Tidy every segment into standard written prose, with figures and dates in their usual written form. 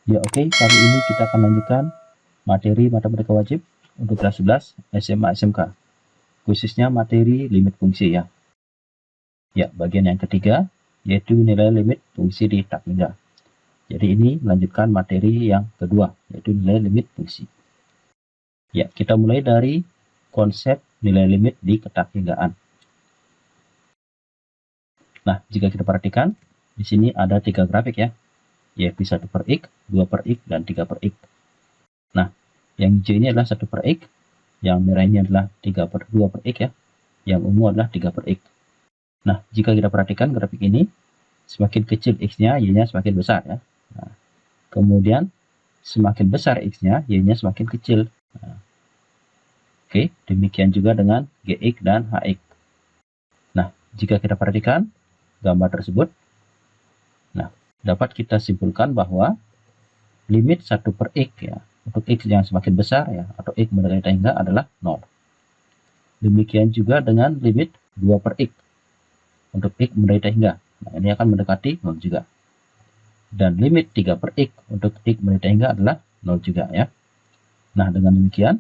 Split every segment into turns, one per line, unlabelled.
Ya oke, kali ini kita akan lanjutkan materi matematika wajib untuk kelas 11 SMA SMK, khususnya materi limit fungsi ya. Ya, bagian yang ketiga yaitu nilai limit fungsi di tak hingga. Jadi ini melanjutkan materi yang kedua, yaitu nilai limit fungsi. Ya, kita mulai dari konsep nilai limit di ketak hinggaan. Nah, jika kita perhatikan, di sini ada 3 grafik ya, yaitu 1 per X, 2 per X, dan 3 per X. Nah, yang hijau ini adalah 1 per X, yang merah ini adalah 2 per X ya, yang ungu adalah 3 per X. Nah, jika kita perhatikan grafik ini, semakin kecil X-nya, Y-nya semakin besar ya. Nah, kemudian semakin besar X-nya, Y-nya semakin kecil. Nah, oke, demikian juga dengan GX dan HX. Nah, jika kita perhatikan gambar tersebut, nah, dapat kita simpulkan bahwa limit 1 per X ya, untuk X yang semakin besar ya, atau X mendekati hingga adalah 0. Demikian juga dengan limit 2 per X untuk X mendekati hingga. Nah, ini akan mendekati 0 juga. Dan limit 3 per X untuk X mendekati hingga adalah 0 juga ya. Nah, dengan demikian,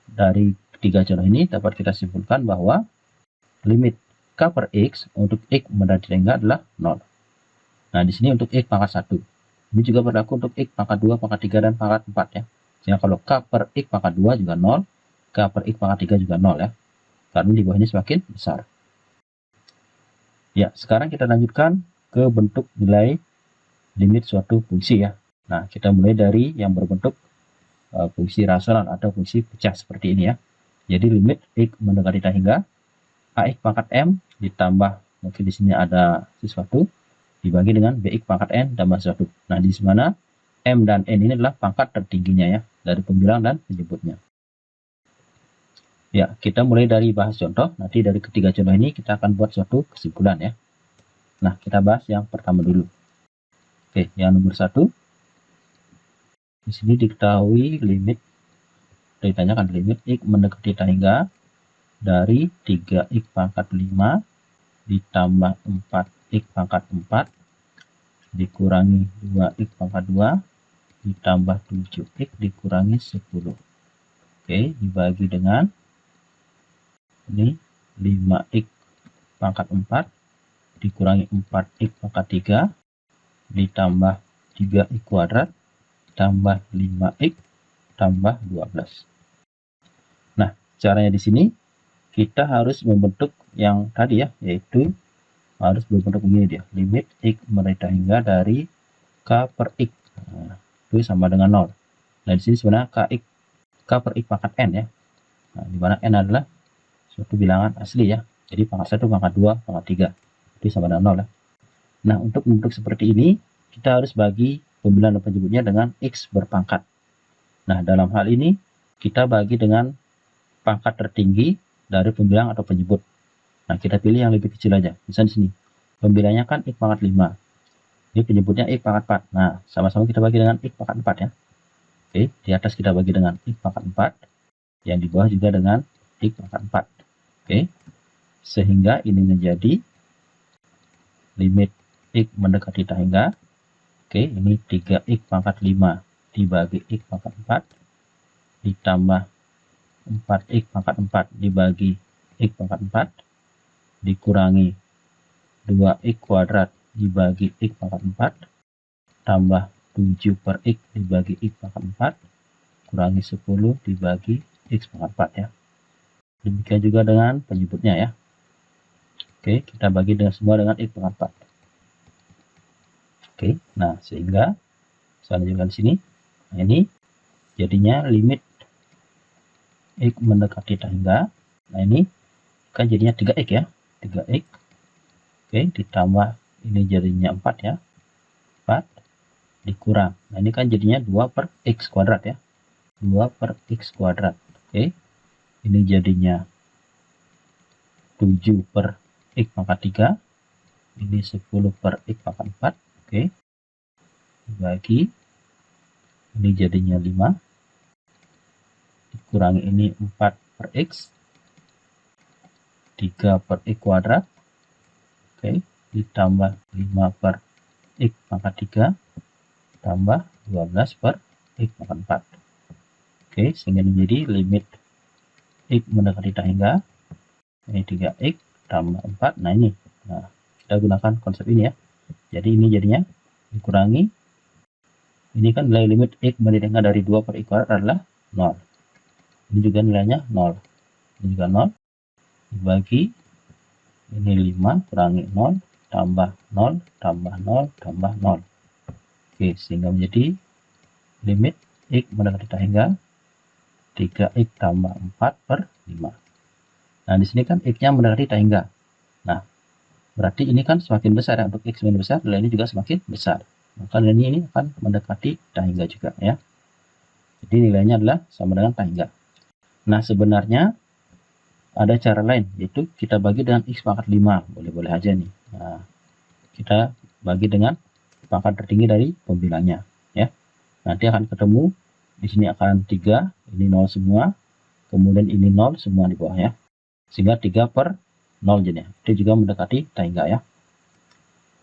dari tiga contoh ini dapat kita simpulkan bahwa limit K per X untuk X mendekati hingga adalah 0. Nah, di sini untuk X pangkat 1. Ini juga berlaku untuk X pangkat 2, pangkat 3, dan pangkat 4 ya. Sehingga kalau K per X pangkat 2 juga 0, K per X pangkat 3 juga 0 ya. Karena di bawah ini semakin besar. Ya, sekarang kita lanjutkan ke bentuk nilai limit suatu fungsi ya. Nah, kita mulai dari yang berbentuk fungsi rasional atau fungsi pecah seperti ini ya. Jadi limit X mendekati tak hingga AX pangkat M ditambah, mungkin di sini ada sesuatu, dibagi dengan BX pangkat N tambah sesuatu. Nah, di mana M dan N ini adalah pangkat tertingginya ya, dari pembilang dan penyebutnya. Ya, kita mulai dari bahas contoh. Nanti dari ketiga contoh ini kita akan buat suatu kesimpulan ya. Nah, kita bahas yang pertama dulu. Oke, yang nomor 1. Di sini diketahui limit, ditanyakan limit X mendekati tak hingga dari 3X pangkat 5 ditambah 4X pangkat 4 dikurangi 2X pangkat 2 ditambah 7X dikurangi 10. Oke, dibagi dengan ini 5X pangkat 4 dikurangi 4X pangkat 3 ditambah 3X kuadrat tambah 5X tambah 12. Nah, caranya di sini kita harus membentuk yang tadi ya, yaitu harus berbentuk begini dia, limit X mendekati tak hingga dari K per X. Nah, itu sama dengan 0. Nah, di sini sebenarnya K per X pangkat N ya. Nah, di mana N adalah suatu bilangan asli ya. Jadi pangkat 1, pangkat 2, pangkat 3. Itu sama dengan 0 ya. Nah, untuk membentuk seperti ini, kita harus bagi pembilang dan penyebutnya dengan X berpangkat. Nah, dalam hal ini, kita bagi dengan pangkat tertinggi dari pembilang atau penyebut. Nah, kita pilih yang lebih kecil aja. Misalnya di sini, pembilangnya kan X pangkat 5. Ini penyebutnya X pangkat 4. Nah, sama-sama kita bagi dengan X pangkat 4 ya. Oke, di atas kita bagi dengan X pangkat 4. Yang di bawah juga dengan X pangkat 4. Oke, sehingga ini menjadi limit X mendekati tak hingga. Oke, ini 3X pangkat 5 dibagi X pangkat 4 ditambah 4X pangkat 4 dibagi X pangkat 4 dikurangi 2X kuadrat dibagi X pangkat 4 tambah 7 per X dibagi X pangkat 4 kurangi 10 dibagi X pangkat 4 ya. Demikian juga dengan penyebutnya ya. Oke, kita bagi dengan semua dengan X pangkat 4. Oke, nah sehingga selanjutnya di sini, nah ini jadinya limit X mendekati tak hingga. Nah, ini kan jadinya 3X ya. 3X. Oke, ditambah ini jadinya 4 ya. 4 dikurang. Nah, ini kan jadinya 2 per X kuadrat ya. 2 per X kuadrat. Oke. Ini jadinya 7 per X pangkat 3. Ini 10 per X pangkat 4. Oke. Dibagi. Ini jadinya 5. Dikurangi ini 4 per X. 3 per X kuadrat. Oke. Ditambah 5 per X pangkat 3. Tambah 12 per X pangkat 4. Oke, sehingga menjadi limit X mendekati tak hingga ini 3X tambah 4. Nah ini, nah kita gunakan konsep ini ya. Jadi ini jadinya dikurangi, ini kan nilai limit X mendekati dari 2 per X kuadrat adalah 0. Ini juga nilainya 0. Ini juga 0. Dibagi ini 5 kurangi 0 tambah 0 tambah 0 tambah 0. Oke, sehingga menjadi limit X mendekati tak hingga 3X tambah 4 per 5. Nah, di sini kan X-nya mendekati tak hingga. Nah, berarti ini kan semakin besar ya. Untuk X semakin besar, nilai ini juga semakin besar. Maka nilai ini akan mendekati tak hingga juga ya. Jadi nilainya adalah sama dengan tak hingga. Nah, sebenarnya ada cara lain, yaitu kita bagi dengan X pangkat 5. Boleh-boleh aja nih. Nah, kita bagi dengan pangkat tertinggi dari pembilangnya ya. Nanti akan ketemu di sini akan 3, ini 0 semua, kemudian ini 0 semua di bawah ya. Sehingga 3 per 0 jadinya. Itu juga mendekati tak hingga ya.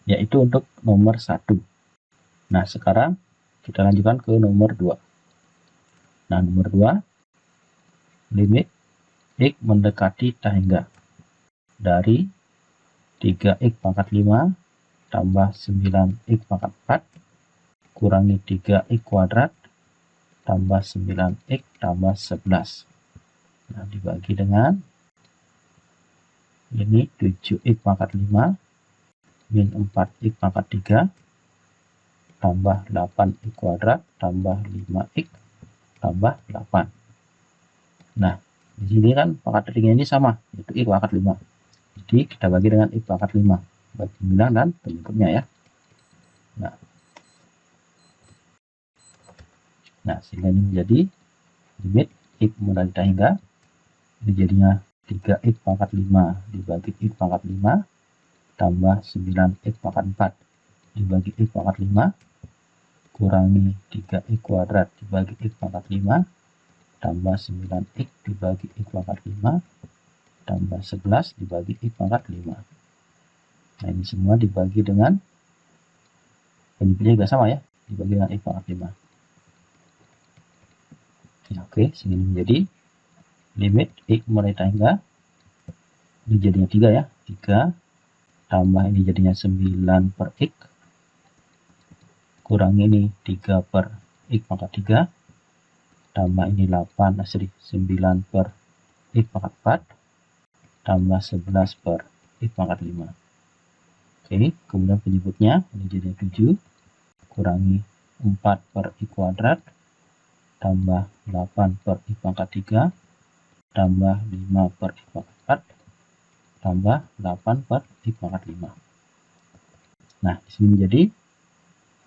Yaitu untuk nomor 1. Nah, sekarang kita lanjutkan ke nomor 2. Nah, nomor 2, limit X mendekati tak hingga dari 3X pangkat 5 tambah 9X pangkat 4 kurangi 3X kuadrat tambah 9X tambah 11. Nah, dibagi dengan ini 7X pangkat 5 min 4X pangkat 3 tambah 8X kuadrat tambah 5X tambah 8. Nah, di sini kan pangkat tertingginya ini sama, yaitu X pangkat 5. Jadi kita bagi dengan X pangkat 5, bagi pembilang dan penyebutnya ya. Nah, sehingga ini menjadi limit X mendekati tak hingga, ini jadinya 3X pangkat 5 dibagi X pangkat 5 tambah 9X pangkat 4 dibagi X pangkat 5 kurangi 3X kuadrat dibagi X pangkat 5 tambah 9X dibagi X pangkat 5 tambah 11 dibagi X pangkat 5. Nah, ini semua dibagi dengan penyebutnya juga sama ya, dibagi dengan X pangkat 5. Nah, oke, sehingga menjadi limit X mendekati tak hingga, ini jadinya 3 ya, 3 tambah ini jadinya 9 per X kurangi ini 3 per X pangkat 3 tambah ini 8 asli 9 per X pangkat 4 tambah 11 per X pangkat 5. Oke, kemudian penyebutnya ini jadi 7 kurangi 4 per X kuadrat tambah 8 per X pangkat 3 tambah 5 per X pangkat 4 tambah 8 per X pangkat 5. Nah, di sini menjadi,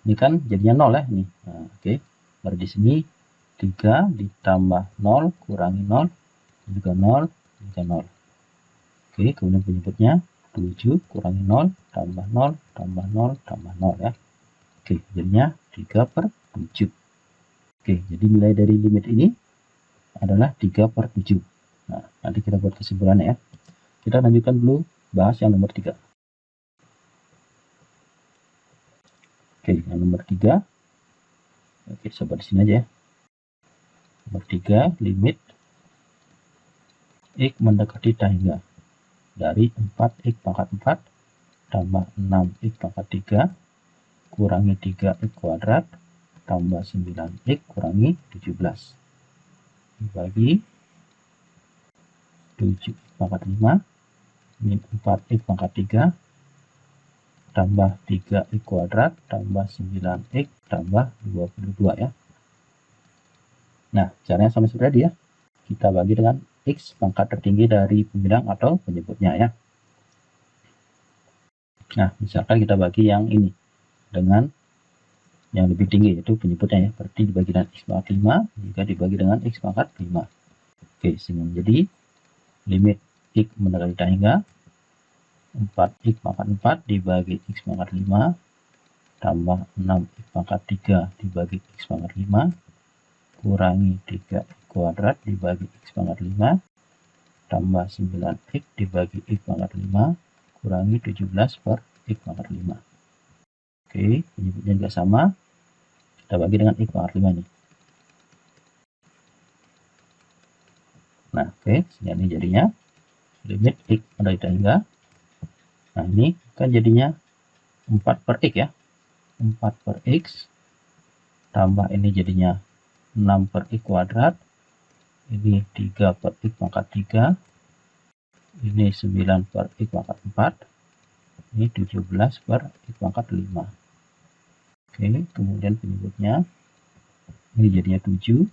ini kan jadinya 0 ya nih. Nah, oke, baru di sini 3 ditambah 0 kurangi 0 juga 0 juga 0. Oke, kemudian penyebutnya 7 kurangi 0 tambah 0 tambah 0 tambah 0 ya. Oke, jadinya 3 per 7. Oke, jadi nilai dari limit ini adalah 3 per 7. Nah, nanti kita buat kesimpulannya ya. Kita lanjutkan dulu bahas yang nomor 3. Oke, yang nomor 3. Oke, coba di sini aja ya. Nomor 3, limit X mendekati tak hingga dari 4X pangkat 4 tambah 6X pangkat 3 kurangi 3X kuadrat tambah 9X kurangi 17 dibagi 7X pangkat 5 min 4X pangkat 3 tambah 3X kuadrat tambah 9X tambah 22 ya. Nah, caranya sama seperti tadi ya. Kita bagi dengan X pangkat tertinggi dari pembilang atau penyebutnya ya. Nah, misalkan kita bagi yang ini dengan yang lebih tinggi, yaitu penyebutnya ya. Berarti dibagi dengan X pangkat 5 juga dibagi dengan X pangkat 5. Oke, sehingga menjadi limit X mendekati tak hingga 4X pangkat 4 dibagi X pangkat 5 tambah 6X pangkat 3 dibagi X pangkat 5 kurangi 3X kuadrat dibagi X pangkat 5 tambah 9X dibagi X pangkat 5 kurangi 17 per X pangkat 5. Oke, penyebutnya juga sama. Kita bagi dengan X pangkat 5 ini. Nah, oke, sehingga ini jadinya limit X mendekati hingga. Nah, ini kan jadinya 4 per X ya. 4 per X tambah ini jadinya 6 per X kuadrat. Ini 3 per X pangkat 3. Ini 9 per X pangkat 4. Ini 17 per X pangkat 5. Oke, kemudian penyebutnya ini jadinya 7.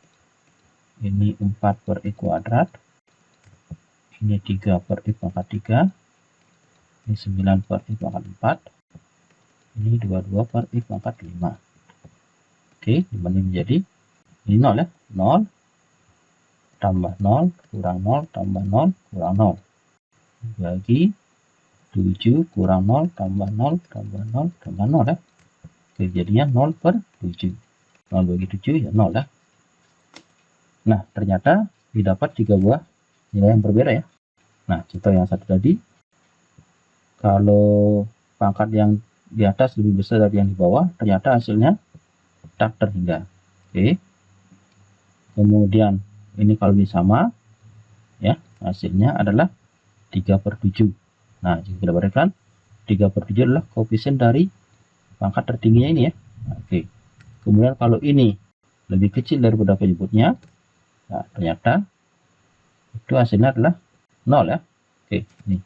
Ini 4 per X kuadrat. Ini 3 per X pangkat 3. Ini 9 per X pangkat 4. Ini 22 per X pangkat 5. Oke, dimana menjadi ini 0 ya. 0 tambah 0 kurang 0 tambah 0 kurang 0. Bagi 7 kurang 0 tambah 0 tambah 0 tambah 0 ya. Oke, jadinya 0 per 7. 0 bagi 7 ya 0 ya. Nah, ternyata didapat 3 buah nilai yang berbeda ya. Nah, contoh yang satu tadi, kalau pangkat yang di atas lebih besar dari yang di bawah, ternyata hasilnya tak terhingga. Oke. Kemudian ini kalau ini sama, ya hasilnya adalah 3 per 7. Nah, jika kita berikan 3 per 7 adalah koefisien dari pangkat tertingginya ini ya. Oke. Kemudian kalau ini lebih kecil daripada penyebutnya, nah ternyata itu hasilnya adalah 0 ya. Oke, ini.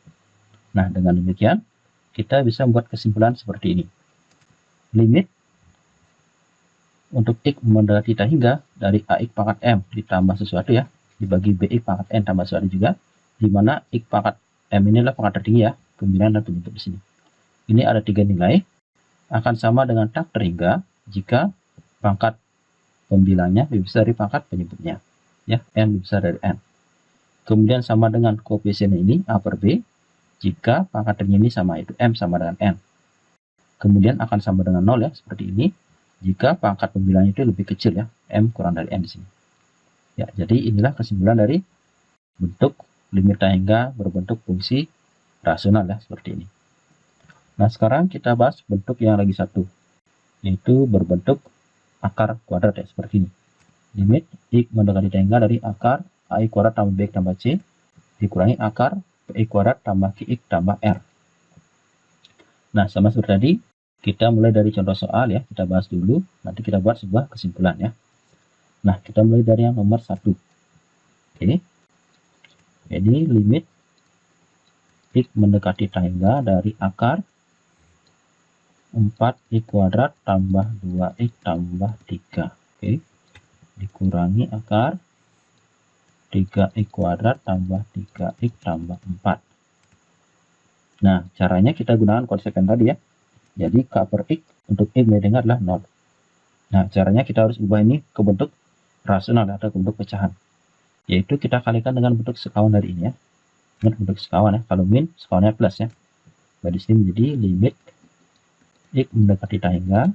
Nah, dengan demikian kita bisa membuat kesimpulan seperti ini. Limit untuk X mendekati tak hingga dari AX pangkat M ditambah sesuatu ya, dibagi BX pangkat N tambah sesuatu juga, di mana X pangkat M ini adalah pangkat tertinggi ya, pembilangan dan penyebut di sini. Ini ada 3 nilai, akan sama dengan tak terhingga jika pangkat pembilangnya lebih besar dari pangkat penyebutnya, ya, M lebih besar dari N. Kemudian sama dengan koefisien ini A per B jika pangkat tertinggi ini sama, yaitu M sama dengan N. Kemudian akan sama dengan 0 ya, seperti ini jika pangkat pembilangnya itu lebih kecil ya, M kurang dari N di sini. Ya, jadi inilah kesimpulan dari bentuk limit tak hingga berbentuk fungsi rasional ya, seperti ini. Nah, sekarang kita bahas bentuk yang lagi satu, yaitu berbentuk akar kuadrat ya, seperti ini. Limit X mendekati tak hingga dari akar AX kuadrat tambah BX tambah C dikurangi akar PX kuadrat tambah QX tambah R. Nah, sama seperti tadi, kita mulai dari contoh soal ya, kita bahas dulu, nanti kita buat sebuah kesimpulan ya. Nah, kita mulai dari yang nomor 1. Oke. Jadi limit X mendekati tak hingga dari akar 4X kuadrat tambah 2X tambah 3. Oke. Dikurangi akar 3X kuadrat tambah 3X tambah 4. Nah, caranya kita gunakan konsep yang tadi ya. Jadi K per X untuk X mendengar adalah 0. Nah, caranya kita harus ubah ini ke bentuk rasional atau ke bentuk pecahan. Yaitu kita kalikan dengan bentuk sekawan dari ini ya. Dengan bentuk sekawan ya. Kalau min, sekawannya plus ya. Nah, di sini menjadi limit X mendekati tak hingga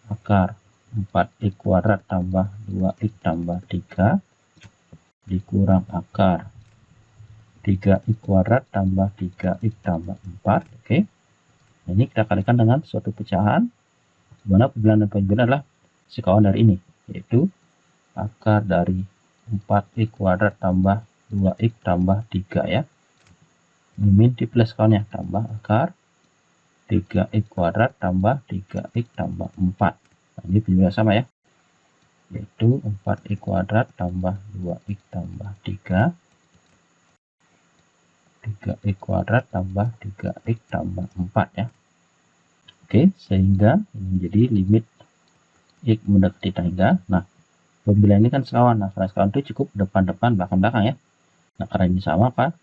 akar 4X kuadrat tambah 2X tambah 3 dikurang akar 3X kuadrat tambah 3X tambah 4. Oke. Nah, ini kita kalikan dengan suatu pecahan di mana pembilangan dan penjumlahan adalah sekawan dari ini, yaitu akar dari 4X kuadrat tambah 2X tambah 3 ya. Ini min di plus kawannya tambah akar 3X kuadrat tambah 3X tambah 4. Nah, ini penjumlahan sama ya, yaitu 4X kuadrat tambah 2X tambah 3 3X kuadrat tambah 3X tambah 4 ya. Oke, sehingga ini menjadi limit X mendekati tak hingga. Nah, pembilangan ini kan sekawan. Nah, karena sekawan itu cukup depan-depan, belakang-belakang ya. Nah, karena ini sama, apa?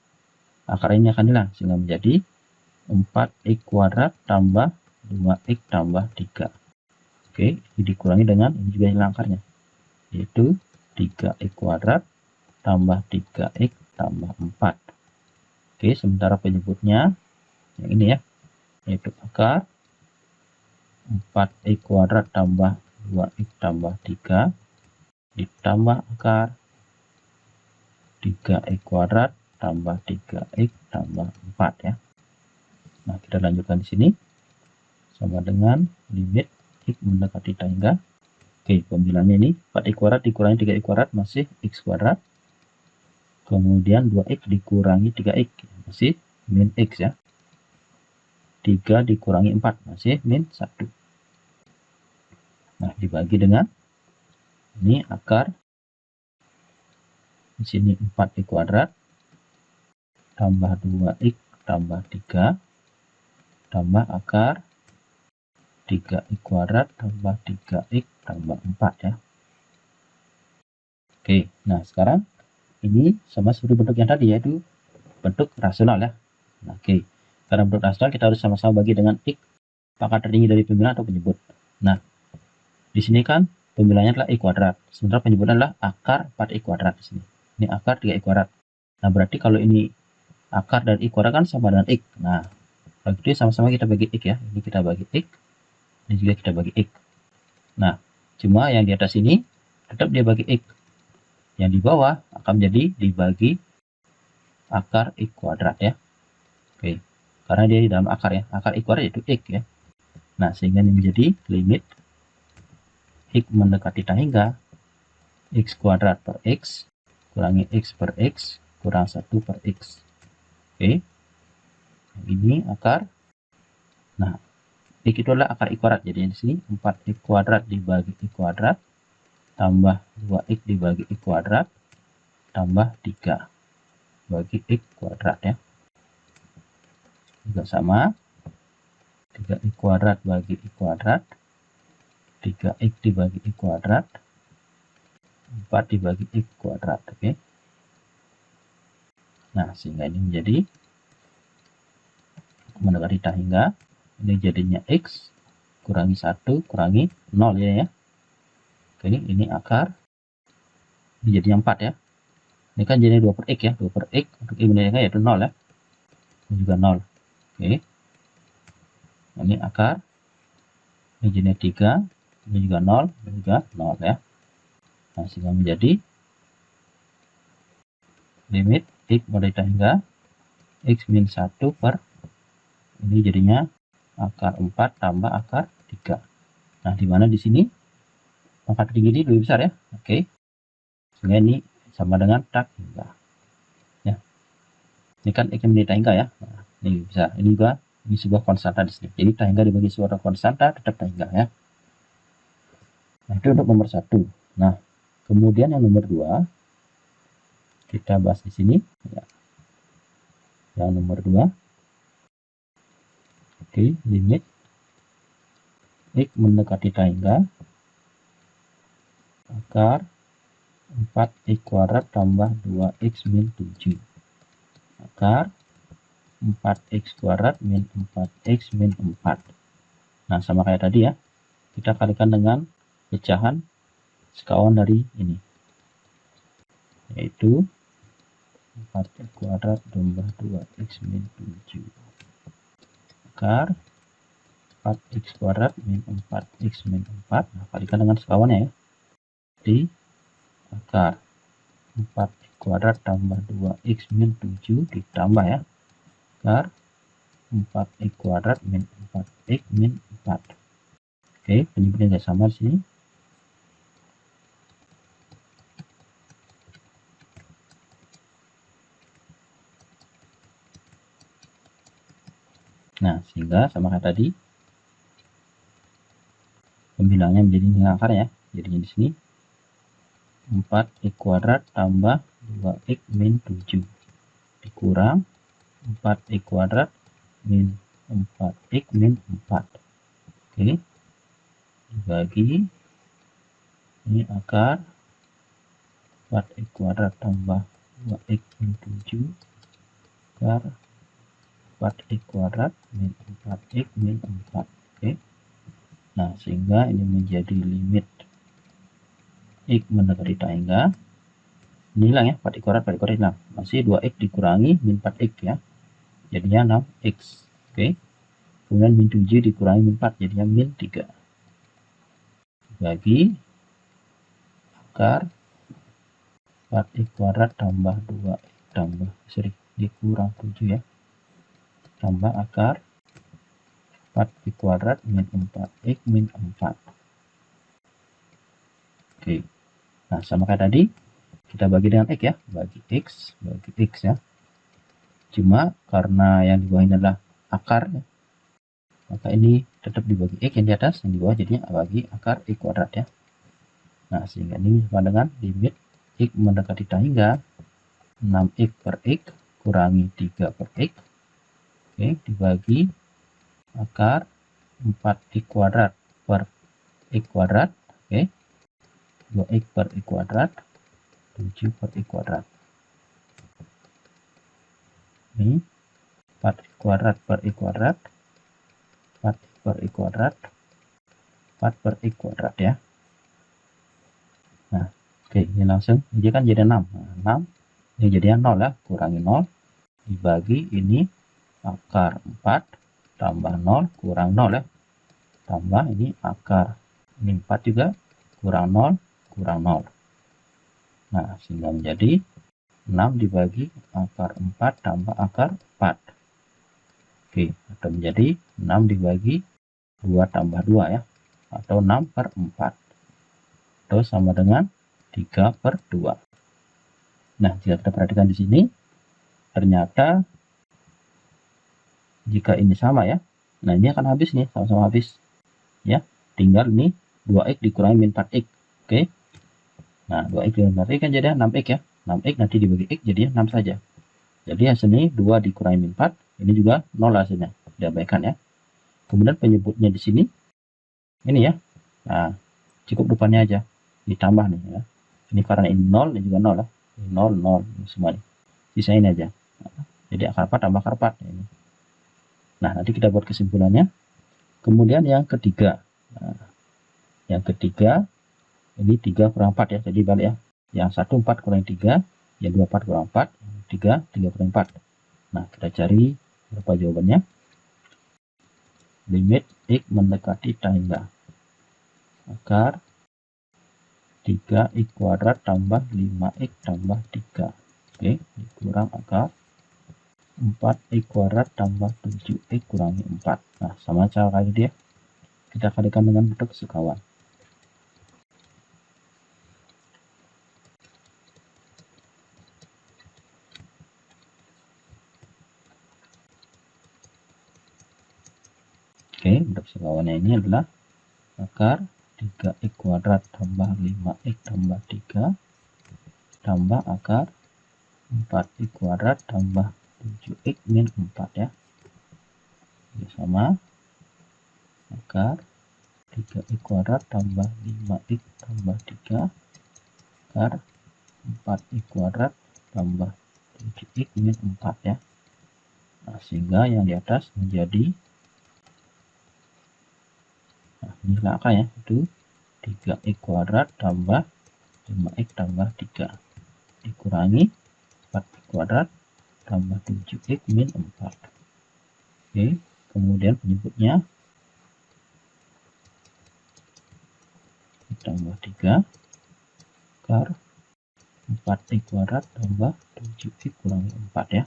Akar ini akan hilang, sehingga menjadi 4X kuadrat tambah 2X tambah 3. Oke, ini dikurangi dengan, ini juga hilang akarnya, yaitu 3X kuadrat tambah 3X tambah 4. Oke, sementara penyebutnya yang ini ya, yaitu akar 4X kuadrat tambah 2X tambah 3 ditambah akar 3X kuadrat tambah 3X tambah 4 ya. Nah, kita lanjutkan di sini sama dengan limit X mendekati tak hingga Oke, pembilannya ini 4x kuadrat dikurangi 3x kuadrat masih x kuadrat. Kemudian 2x dikurangi 3x masih min x ya. 3 dikurangi 4 masih min 1. Nah, dibagi dengan ini akar di sini 4x kuadrat tambah 2x tambah 3 tambah akar 3x kuadrat tambah 3x tambah 4 ya. Oke, nah sekarang ini sama seperti bentuk yang tadi, yaitu bentuk rasional ya. Nah, oke, karena bentuk rasional kita harus sama-sama bagi dengan x pangkat tertinggi dari pembilangan atau penyebut. Nah, di sini kan pembilangannya adalah x kuadrat, sementara penyebutan adalah akar 4x kuadrat di sini. Ini akar 3x kuadrat. Nah, berarti kalau ini akar dari x kuadrat kan sama dengan x. Nah, kalau gitu sama-sama kita bagi x ya. Ini kita bagi x, ini juga kita bagi x. Nah, cuma yang di atas ini tetap dia bagi x. Yang di bawah akan menjadi dibagi akar x kuadrat ya. Oke, karena dia di dalam akar ya. Akar x kuadrat yaitu x ya. Nah, sehingga ini menjadi limit x mendekati tak hingga x kuadrat per x kurangi x per x kurang 1 per x. Oke, ini akar. Nah, x itu adalah akar x kuadrat. Jadi di sini 4x kuadrat dibagi x kuadrat tambah 2x dibagi x kuadrat tambah 3 bagi x kuadrat ya. Juga sama. 3x kuadrat bagi x kuadrat, 3x dibagi x kuadrat, 4 dibagi x kuadrat. Oke. Nah, sehingga ini menjadi mendekati tak hingga, ini jadinya x kurangi 1 kurangi 0 ya. Oke, ini akar, ini jadinya 4 ya. Ini kan jadi 2 per x ya, 2 per x untuk x meningkat yaitu 0 ya. Ini juga 0. Oke. Ini akar, ini jadinya 3, ini juga 0, ini juga 0 ya. Nah, sehingga menjadi limit x mendekati hingga x min 1 per, ini jadinya akar 4 tambah akar 3. Nah, di mana di sini pangkat tinggi ini lebih besar ya. Oke. Sehingga ini sama dengan tak hingga. Ya. Ini kan x min tak hingga ya. Nah, ini bisa. Ini juga ini sebuah konstanta di sini. Jadi tak hingga dibagi suatu konstanta tetap tak hingga ya. Nah, itu untuk nomor 1. Nah, kemudian yang nomor 2 kita bahas di sini ya. Yang nomor 2. Oke, limit x mendekati tak hingga akar 4x kuadrat tambah 2x min 7 akar 4x kuadrat min 4x min 4. Nah, sama kayak tadi ya, kita kalikan dengan pecahan sekawan dari ini, yaitu 4x kuadrat tambah 2x min 7 akar 4x kuadrat min 4x min 4. Nah, kalikan dengan sekawannya ya, di akar 4x kuadrat tambah 2x min 7 ditambah ya, akar 4x kuadrat min 4x min 4. Oke, penyebutannya nggak sama di sini. Nah, sehingga sama kayak tadi, pembilangnya menjadi nilai akar ya. Jadinya di sini 4x kuadrat tambah 2x min 7 dikurang 4x kuadrat min 4x min 4. Oke, dibagi ini akar 4x kuadrat tambah 2x min 7 akar 4x kuadrat min 4x min 4. Oke. Nah, sehingga ini menjadi limit x mendekati tak hingga. Ini hilang ya, 4x kuadrat hilang. Masih 2x dikurangi min 4x ya. Jadinya 6x. Oke. Kemudian min 7 dikurangi min 4 jadinya min 3. Bagi akar 4x kuadrat tambah 2x tambah dikurang 7 ya. Tambah akar 4x kuadrat min 4x min 4. Oke. Nah, sama kayak tadi, kita bagi dengan X ya. Bagi X ya. Cuma karena yang di bawah ini adalah akar, ya, maka ini tetap dibagi X yang di atas, yang di bawah jadinya bagi akar X kuadrat ya. Nah, sehingga ini sama dengan limit X mendekati hingga 6X per X kurangi 3 per X. Oke, dibagi akar 4X kuadrat per X kuadrat. Oke, 2X per X kuadrat, 7 per X kuadrat. Ini 4X kuadrat per X kuadrat, 4X per X kuadrat, 4 per X kuadrat ya. Nah, oke, ini langsung, ini kan jadi 6. Nah, 6, ini jadinya 0 ya, kurangi 0, dibagi ini akar 4, tambah 0, kurang 0 ya, tambah ini akar, ini 4 juga, kurang 0, kurang 0. Nah, sehingga menjadi 6 dibagi akar 4 tambah akar 4. Oke, atau menjadi 6 dibagi 2 tambah 2 ya, atau 6 per 4. Atau sama dengan 3 per 2. Nah, jika kita perhatikan di sini, ternyata jika ini sama ya, nah ini akan habis nih, sama-sama habis. Ya, tinggal ini 2X dikurangi min 4X. Oke. Nah, 2X dikurangi 4X kan jadi 6X ya. 6X nanti dibagi X jadinya 6 saja. Jadi hasilnya 2 dikurangi min 4, ini juga 0 hasilnya. Diabaikan ya. Kemudian penyebutnya di sini, ini ya. Nah, cukup depannya aja. Ditambah nih ya. Ini karena ini 0, ini juga 0 ya. 0, 0, semuanya. Sisa ini aja. Nah, jadi akar 4 tambah akar 4. Ini. Nah, nanti kita buat kesimpulannya. Kemudian yang ketiga. Nah, yang ketiga, ini 3 kurang 4 ya. Jadi balik ya. Yang 1, 4 kurang 3. Yang 2, 4 kurang 4. 3 kurang 4. Nah, kita cari berapa jawabannya. Limit X mendekati hingga akar 3X kuadrat tambah 5X tambah 3. Oke, dikurang akar 4X kuadrat tambah 7X kurangi 4. Nah, sama cara kayak dia. Kita kalikan dengan bentuk sekawan. Oke, bentuk sekawannya ini adalah akar 3X kuadrat tambah 5X tambah 3 tambah akar 4X kuadrat tambah 7X min 4 ya. Ini sama akar 3X kuadrat tambah 5X tambah 3 akar 4X kuadrat tambah 7X min 4 ya. Nah, sehingga yang di atas menjadi, nah ini angka ya, itu 3X kuadrat tambah 5X tambah 3 dikurangi 4X kuadrat tambah 7X min 4. Oke, kemudian penyebutnya tambah 3 akar 4X kuadrat tambah 7X kurangi 4 ya.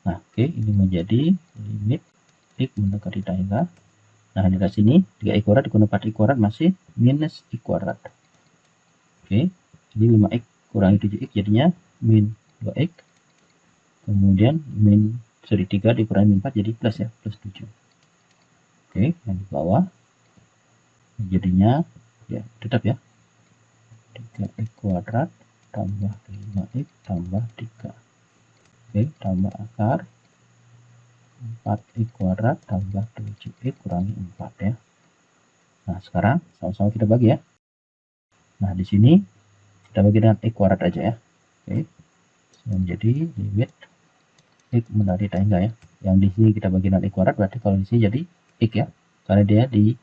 Nah, oke, ini menjadi limit X mendekati hingga. Nah, di sini 3X kuadrat dikurangi 4X kuadrat masih minus X kuadrat. Oke, jadi 5X kurangi 7X jadinya min 2X. Kemudian 3 dikurangi min 4 jadi plus ya, plus 7. Oke, yang di bawah jadinya ya tetap ya 3X kuadrat tambah 5X tambah 3. Oke, tambah akar 4X kuadrat tambah 7X kurangi 4 ya. Nah, sekarang sama-sama kita bagi ya. Nah, di sini kita bagi dengan X kuadrat aja ya. Oke, menjadi limit X mendekati hingga ya. Yang di sini kita bagi dengan X kuadrat, berarti kalau di sini jadi X ya. Karena dia di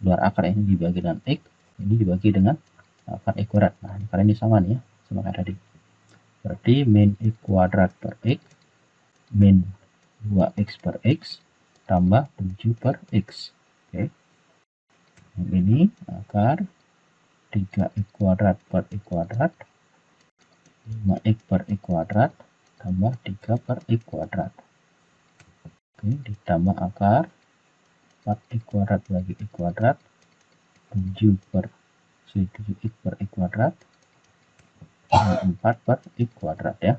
luar akar ini dibagi dengan X, ini dibagi dengan akar X kuadrat. Nah, karena ini sama nih ya, sama kayak tadi. Berarti min X kuadrat per X min 2X per X tambah 7 per X. Oke. Ini akar 3X kuadrat per X kuadrat 5X per X kuadrat tambah 3 per X kuadrat. Oke, ditambah akar 4X kuadrat bagi X kuadrat 7 per 7x per x kuadrat, dan 4 per x kuadrat ya.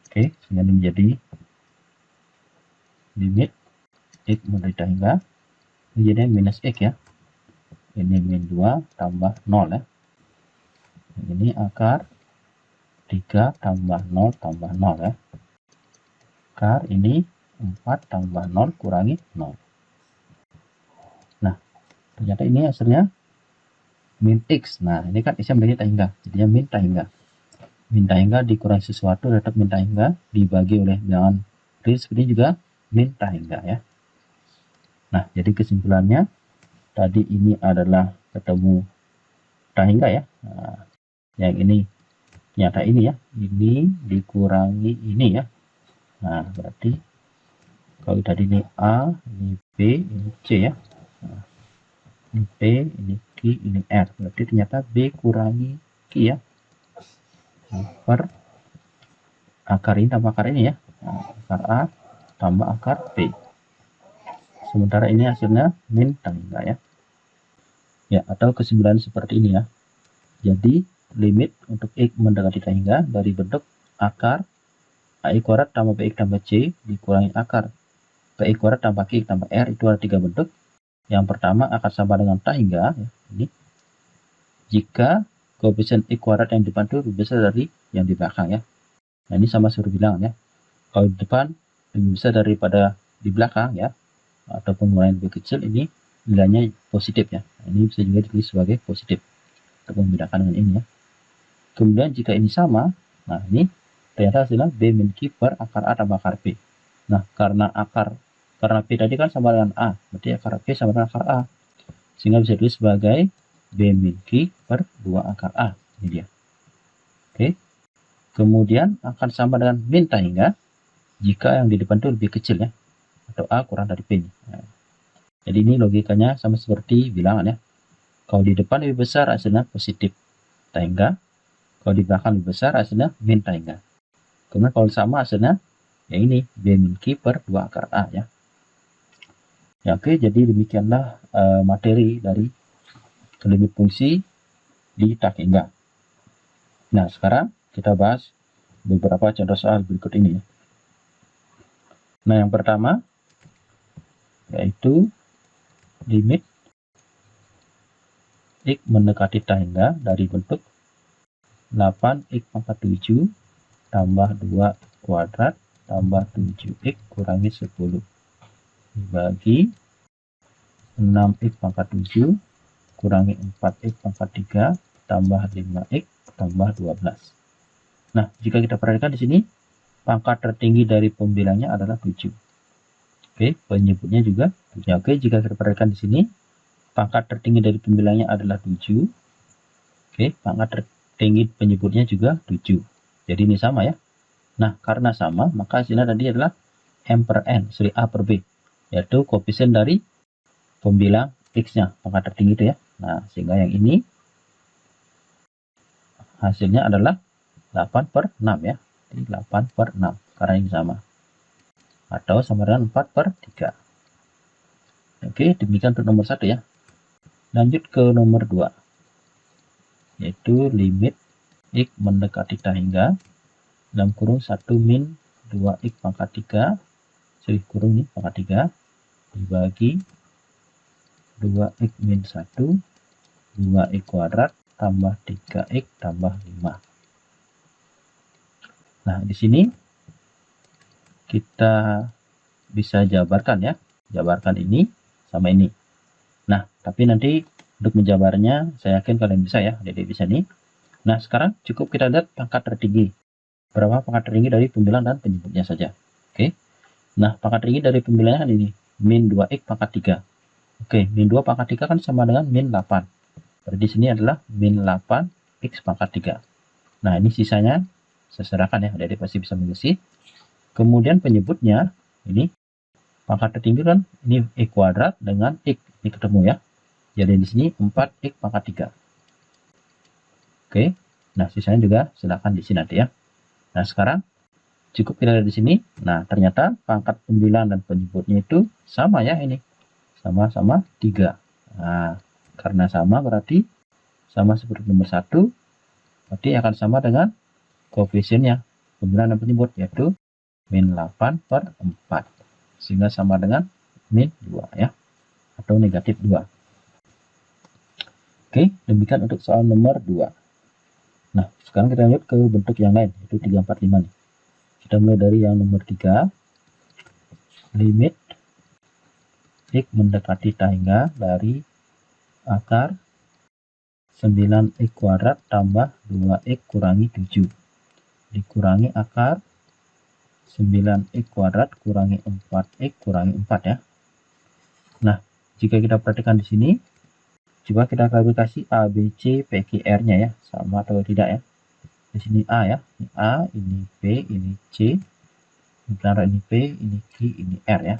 Oke, sehingga ini menjadi limit x menderita hingga menjadi minus x ya. Ini min 2 tambah 0 ya. Ini akar 3 tambah 0 tambah 0 ya. Akar ini 4 tambah 0 kurangi 0. Nah, ternyata ini hasilnya min x. Nah, ini kan x-nya menjadi tak hingga, jadinya min tak hingga. Min tak hingga dikurangi sesuatu tetap min tak hingga, dibagi oleh bilangan real seperti ini juga min tak hingga ya. Nah, jadi kesimpulannya tadi ini adalah ketemu tak hingga ya. Nah, yang ini nyata ini ya, ini dikurangi ini ya. Nah, berarti kalau tadi ini A, ini B, ini C ya. Nah, ini P, ini Q, ini R. Berarti ternyata B kurangi Q ya. Per akar ini tambah akar ini ya. Nah, akar A tambah akar B. Sementara ini hasilnya min tak hingga ya. Ya, atau kesimpulan seperti ini ya. Jadi limit untuk x mendekati tak hingga dari bentuk akar AX kuadrat tambah BX tambah C dikurangi akar PX kuadrat tambah QX tambah R, itu ada 3 bentuk. Yang pertama akan sama dengan tak hingga ya, ini jika koefisien x kuadrat yang di depan itu lebih besar dari yang di belakang ya. Nah, ini sama suruh bilang ya. Kalau di depan lebih besar daripada di belakang ya, atau pengurangan lebih kecil, ini nilainya positif ya. Nah, ini bisa juga ditulis sebagai positif untuk membedakan dengan ini ya. Kemudian jika ini sama, nah ini ternyata hasilnya B min Q per akar A tambah akar B. Nah, karena P tadi kan sama dengan A, berarti akar P sama dengan akar A. Sehingga bisa ditulis sebagai B min Q per 2 akar A. Ini dia. Oke. Kemudian akan sama dengan min tak hingga jika yang di depan itu lebih kecil ya, atau A kurang dari P. Nah, jadi ini logikanya sama seperti bilangan ya. Kalau di depan lebih besar hasilnya positif tak hingga, kalau di belakang lebih besar hasilnya min tak hingga. Kemudian kalau sama hasilnya ya ini B min Q per 2 akar A ya. Ya, oke, jadi demikianlah materi dari limit fungsi di tak hingga. Nah, sekarang kita bahas beberapa contoh soal berikut ini ya. Nah, yang pertama yaitu limit x mendekati tak hingga dari bentuk 8x pangkat 7 tambah 2x kuadrat tambah 7x kurangi 10 dibagi 6x pangkat 7 kurangi 4x pangkat 3 tambah 5x tambah 12. Nah, jika kita perhatikan di sini pangkat tertinggi dari pembilangnya adalah 7. Oke, penyebutnya juga 7. Oke, jika kita perhatikan di sini pangkat tertinggi dari pembilangnya adalah 7. Oke, pangkat tertinggi penyebutnya juga 7. Jadi ini sama ya. Nah, karena sama, maka hasilnya tadi adalah M per N, sorry, A per B, yaitu koefisien dari pembilang X-nya, pangkat tertinggi itu ya. Nah, sehingga yang ini hasilnya adalah 8 per 6 ya. Jadi 8 per 6, karena ini sama. Atau sama dengan 4 per 3. Oke, demikian untuk nomor 1 ya. Lanjut ke nomor 2. Yaitu limit X mendekati tak hingga dalam kurung 1 min 2x pangkat 3 seri kurung ini pangkat 3 dibagi 2x min 1 2x kuadrat tambah 3x tambah 5. Nah, di sini kita bisa jabarkan ya, jabarkan ini sama ini. Nah, tapi nanti untuk menjabarnya saya yakin kalian bisa ya, jadi bisa nih. Nah, sekarang cukup kita lihat pangkat tertinggi. Berapa pangkat tertinggi dari pembilang dan penyebutnya saja. Oke. Nah, pangkat tertinggi dari pembilangnya kan ini, min 2x pangkat 3. Oke, min 2 pangkat 3 kan sama dengan min 8. Berarti di sini adalah min 8x pangkat 3. Nah, ini sisanya saya serahkan ya, adik-adik pasti bisa mengisi. Kemudian penyebutnya, ini pangkat tertinggi kan, ini x kuadrat dengan x. Ini ketemu ya. Jadi di sini 4x pangkat 3. Oke, nah sisanya juga silakan diisi nanti ya. Nah, sekarang cukup kita lihat di sini. Nah, ternyata pangkat pembilang dan penyebutnya itu sama ya ini. Sama-sama 3. Nah, karena sama berarti sama seperti nomor 1, berarti akan sama dengan koefisiennya pembilangan dan penyebut, yaitu min 8 per 4, sehingga sama dengan min 2 ya, atau negatif 2. Oke, demikian untuk soal nomor 2. Nah, sekarang kita lanjut ke bentuk yang lain, yaitu 3, 4, 5 nih. Kita mulai dari yang nomor 3, limit X mendekati tangga dari akar 9x kuadrat tambah 2x kurangi 7 dikurangi akar 9x kuadrat kurangi 4x kurangi 4 ya. Nah, jika kita perhatikan di sini, coba kita klarifikasi A, B, C, P, Q, R-nya ya, sama atau tidak ya. Di sini A ya, ini A, ini B, ini C, ini P, ini Q, ini R ya.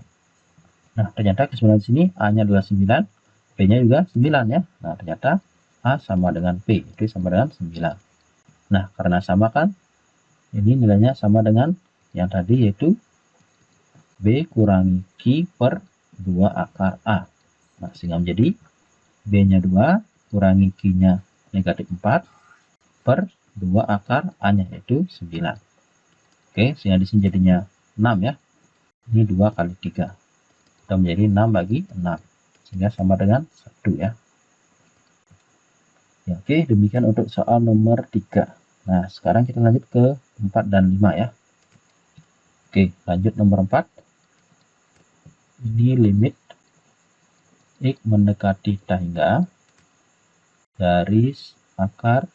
Nah, ternyata kesimpulan di sini A-nya adalah 9, P-nya juga 9 ya. Nah, ternyata A sama dengan P, itu sama dengan 9. Nah, karena sama kan, ini nilainya sama dengan yang tadi, yaitu B kurangi Q per 2 akar A. Nah, sehingga menjadi B-nya 2 kurangi Q-nya negatif 4 per 2 akar A-nya, yaitu 9. Oke, sehingga di sini jadinya 6 ya. Ini 2 kali 3. Kita menjadi 6 bagi 6. Sehingga sama dengan 1 ya. Ya, oke, demikian untuk soal nomor 3. Nah, sekarang kita lanjut ke 4 dan 5 ya. Oke, lanjut nomor 4. Ini limit X mendekati tangga dari akar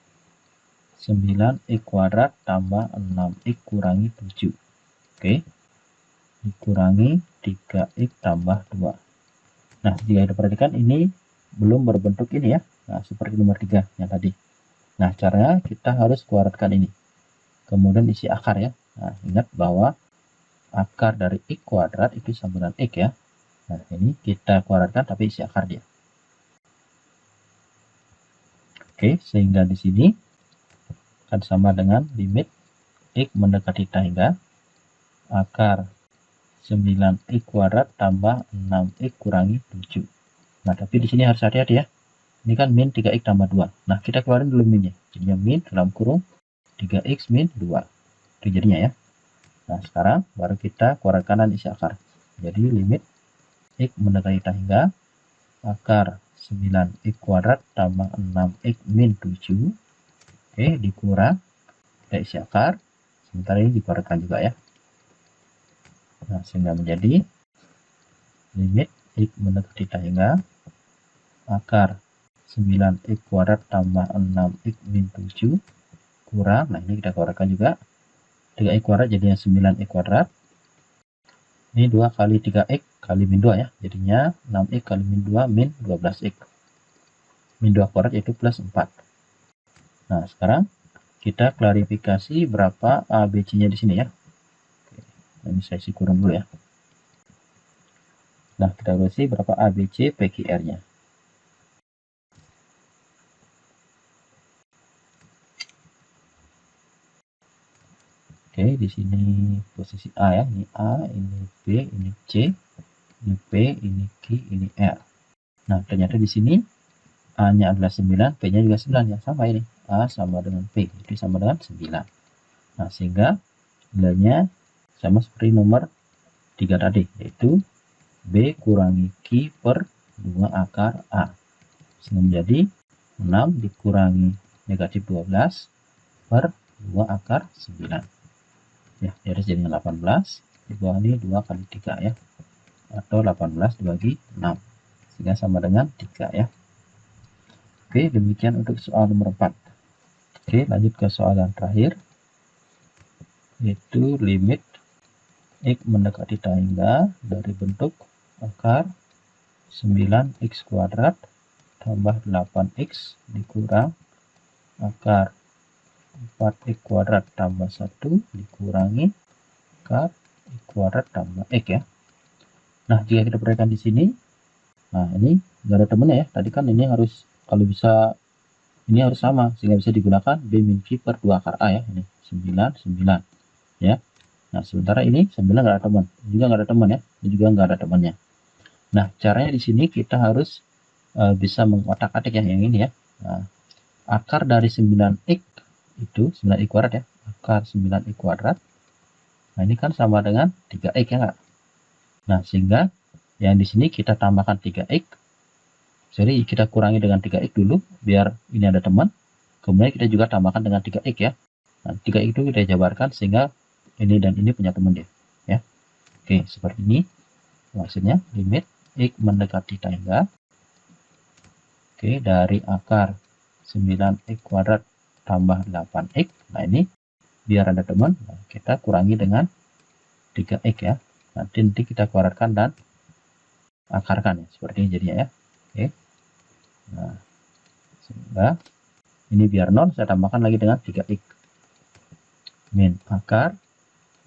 9x kuadrat tambah 6x kurangi 7. Oke, dikurangi 3x tambah 2. Nah, jika kita perhatikan ini belum berbentuk ini ya. Nah, seperti nomor 3 yang tadi. Nah, caranya kita harus kuadratkan ini. Kemudian isi akar ya. Nah, ingat bahwa akar dari x kuadrat itu sama dengan x ya. Nah, ini kita kuadratkan tapi isi akar dia. Oke, sehingga di sini akan sama dengan limit X mendekati tangga akar 9x kuadrat tambah 6x kurangi 7. Nah, tapi di sini harus hati-hati ya. Ini kan min 3x tambah 2. Nah, kita keluarin dulu minnya. Jadinya min dalam kurung 3x min 2. Itu jadinya ya. Nah, sekarang baru kita kuadratkan dan isi akar. Jadi limit X mendekati tangga akar 9x kuadrat tambah 6x min 7. Oke, dikurang. Kita isi akar. Sementara ini dikuadratkan juga ya. Nah, sehingga menjadi limit X mendekati tangga akar 9x kuadrat tambah 6x min 7 kurang, nah ini kita kuadratkan juga, 3x kuadrat jadinya 9x kuadrat, ini 2 kali 3x kali min 2 ya, jadinya 6x kali min 2 min 12x, min 2 kuadrat yaitu plus 4. Nah, sekarang kita klarifikasi berapa A, B, C nya di sini ya. Nah, ini saya isi kurung dulu ya. Nah, kita isi berapa A, B, C, P, Q, R nya. Oke, di sini posisi A ya, ini A, ini B, ini C, ini P, ini Q, ini R. Nah, ternyata di sini A-nya adalah 9, P-nya juga 9 ya, sama ini. A sama dengan P, itu sama dengan 9. Nah, sehingga nilainya sama seperti nomor 3 tadi, yaitu B kurangi Q per 2 akar A. Sehingga menjadi 6 dikurangi negatif 12 per 2 akar 9. Ya, jadi jadinya 18, di bawah ini 2 kali 3 ya, atau 18 dibagi 6, sehingga sama dengan 3 ya. Oke, demikian untuk soal nomor 4. Oke, lanjut ke soal yang terakhir, yaitu limit X mendekati tangga dari bentuk akar 9x kuadrat tambah 8x dikurang akar 4x kuadrat tambah 1 dikurangi akar x kuadrat tambah x ya. Nah, jika kita perhatikan di sini, nah ini nggak ada temennya ya. Tadi kan ini harus, kalau bisa ini harus sama, sehingga bisa digunakan B min Q per 2 akar A ya. Ini 9, 9 ya. Nah, sementara ini 9 nggak ada teman, ini juga nggak ada teman ya, ini juga nggak ada temannya. Nah, caranya di sini kita harus bisa mengotak-atik ya, yang ini ya. Nah, akar dari 9x itu 9x kuadrat ya, akar 9x kuadrat. Nah, ini kan sama dengan 3x ya enggak? Nah, sehingga yang di sini kita tambahkan 3x. Jadi kita kurangi dengan 3x dulu biar ini ada teman. Kemudian kita juga tambahkan dengan 3x ya. Nah, 3x itu kita jabarkan sehingga ini dan ini punya teman dia ya. Oke, seperti ini maksudnya limit x mendekati tangga. Oke, dari akar 9x kuadrat tambah 8x. Nah, ini biar ada teman, nah, kita kurangi dengan 3x ya. Nanti kita kuadratkan dan akarkan ya, seperti ini jadinya ya. Oke. Nah, sehingga ini biar 0 saya tambahkan lagi dengan 3x. Min akar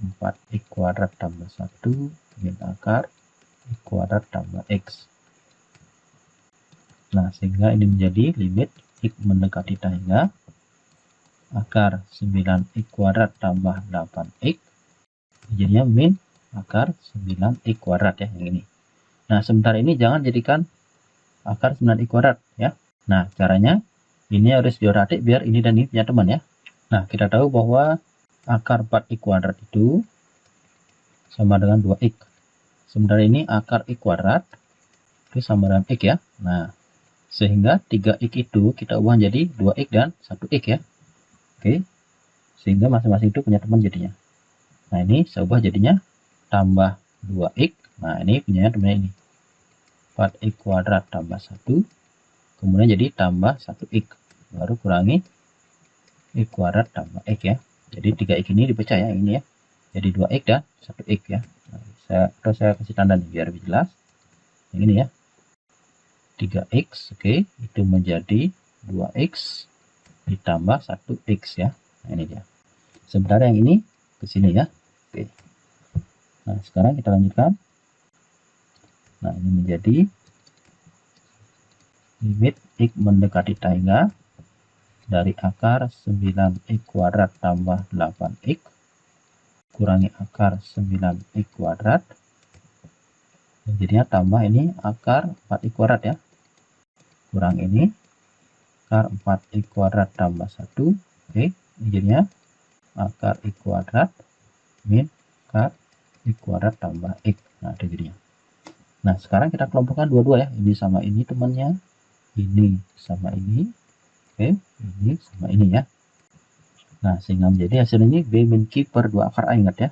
4x kuadrat tambah 1 min akar x kuadrat tambah x. Nah, sehingga ini menjadi limit x mendekati tangga akar 9x kuadrat tambah 8x. Jadinya min akar 9x kuadrat ya, yang ini. Nah, sementara ini jangan jadikan akar 9x kuadrat ya. Nah, caranya ini harus diotak-atik biar ini dan ini punya teman ya. Nah, kita tahu bahwa akar 4x kuadrat itu sama dengan 2x. Sementara ini akar x kuadrat itu sama dengan x ya. Nah, sehingga 3x itu kita ubah jadi 2x dan 1x ya. Oke. Sehingga masing-masing itu punya teman jadinya. Nah, ini saya ubah jadinya tambah 2x. Nah, ini punya temannya ini. 4x kuadrat tambah 1. Kemudian jadi tambah 1x. Baru kurangi x kuadrat tambah x ya. Jadi 3x ini dipecah ya, ini ya. Jadi 2x dan 1x ya. Nah, saya kasih tanda nih biar lebih jelas. Yang ini ya. 3x, oke, itu menjadi 2x ditambah 1x ya. Nah, ini dia. Sementara yang ini ke sini ya. Oke. Nah, sekarang kita lanjutkan. Nah, ini menjadi limit x mendekati tangga dari akar 9x kuadrat tambah 8x kurangi akar 9x kuadrat. Jadinya tambah ini akar 4x kuadrat ya. Kurang ini akar 4x kuadrat tambah 1. Oke, jadinya akar x kuadrat min akar x kuadrat tambah x. Nah, itu jadinya. Nah, sekarang kita kelompokkan dua-dua ya. Ini sama ini temannya. Ini sama ini. Oke, ini sama ini ya. Nah, sehingga menjadi hasil ini B min Q per 2 akar A, ingat ya.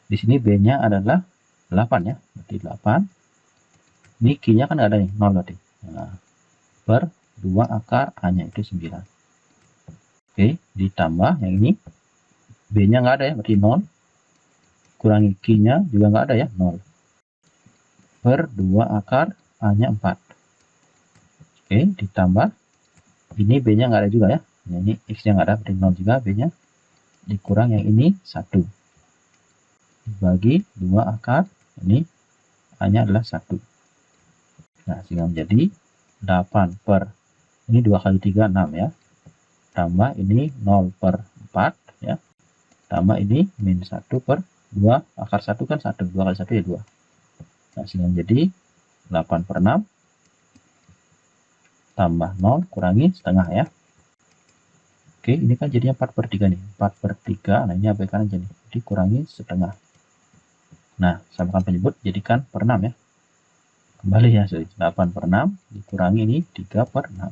Di sini B-nya adalah 8 ya. Berarti 8. Ini Q-nya kan ada nih, 0 berarti. Nah, per 2 akar A-nya itu 9. Oke, ditambah yang ini. B-nya nggak ada ya, berarti 0. Kurangi Q-nya juga nggak ada ya, 0. Per 2 akar A-nya 4. Oke, ditambah. Ini B-nya nggak ada juga ya. Nah, ini X-nya nggak ada, berarti 0 juga B-nya. Dikurang yang ini 1. Dibagi 2 akar, ini A-nya adalah 1. Nah, sehingga menjadi 8 per, ini 2 kali 3, 6 ya. Tambah ini 0 per 4 ya. Tambah ini min 1 per 2, akar 1 kan 1, 2 kali 1 ya 2. Nah, sehingga menjadi 8 per 6 tambah 0 kurangi setengah ya. Oke, ini kan jadinya 4 per 3 nih. 4 per 3, nah ini abaikan aja nih. Dikurangi setengah. Nah, samakan penyebut, jadikan per 6 ya. Kembali ya, 8 per 6 dikurangi ini 3 per 6.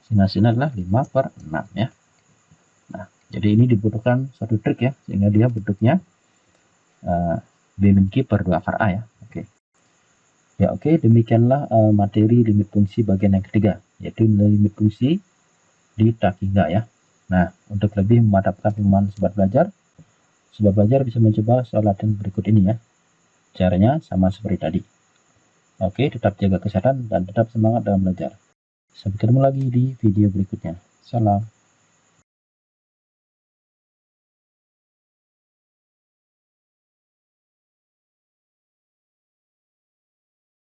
Sehingga hasilnya adalah 5 per 6 ya. Nah, jadi ini dibutuhkan satu trik ya, sehingga dia bentuknya B min Q per 2 akar A ya. Oke. Ya, oke, demikianlah materi limit fungsi bagian yang ketiga, yaitu limit fungsi di tak hingga ya. Nah, untuk lebih memantapkan pemahaman sobat belajar bisa mencoba soal latihan berikut ini ya. Caranya sama seperti tadi. Oke, tetap jaga kesehatan dan tetap semangat dalam belajar. Sampai ketemu lagi di video berikutnya. Salam.